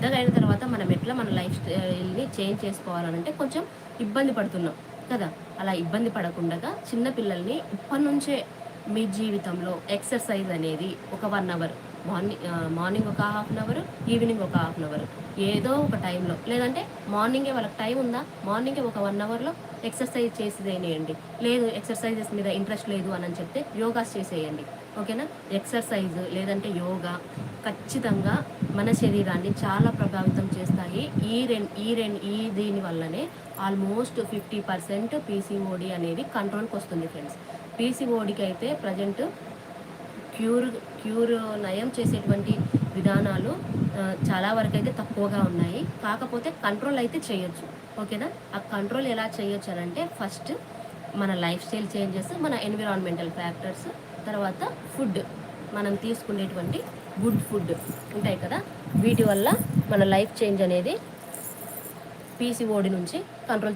పెద్దగా అయిన తర్వాత మనం ఎట్లా మన లైఫ్ స్టైల్ని చేంజ్ చేసుకోవాలంటే కొంచెం ఇబ్బంది పడుతున్నాం కదా. అలా ఇబ్బంది పడకుండా చిన్న పిల్లల్ని ఇప్పటి నుంచే మీ జీవితంలో ఎక్సర్సైజ్ అనేది ఒక 1 అవర్, మార్నింగ్ ఒక హాఫ్ అన్ అవర్, ఈవినింగ్ ఒక హాఫ్ అన్ అవర్, ఏదో ఒక టైంలో, లేదంటే మార్నింగే వాళ్ళకి టైం ఉందా మార్నింగే ఒక 1 అవర్లో ఎక్సర్సైజ్ చేసేదేనేయండి. లేదు ఎక్సర్సైజెస్ మీద ఇంట్రెస్ట్ లేదు అని చెప్తే యోగాస్ చేసేయండి. ఓకేనా. ఎక్సర్సైజ్ లేదంటే యోగా ఖచ్చితంగా మన శరీరాన్ని చాలా ప్రభావితం చేస్తాయి. ఈ దీని వల్లనే ఆల్మోస్ట్ 50% పీసీఓడి అనేది కంట్రోల్కి వస్తుంది ఫ్రెండ్స్. పీసీఓడికి అయితే ప్రజెంట్ క్యూర్ నయం చేసేటువంటి విధానాలు చాలా వరకు అయితే తక్కువగా ఉన్నాయి. కాకపోతే కంట్రోల్ అయితే చేయొచ్చు. ఓకేనా. ఆ కంట్రోల్ ఎలా చేయొచ్చు అని అంటే ఫస్ట్ మన లైఫ్ స్టైల్ చేంజెస్, మన ఎన్విరాన్మెంటల్ ఫ్యాక్టర్స్, తర్వాత ఫుడ్, మనం తీసుకునేటువంటి గుడ్ ఫుడ్ ఉంటాయి కదా, వీటి వల్ల మన లైఫ్ చేంజ్ అనేది పీసీఓడి నుంచి కంట్రోల్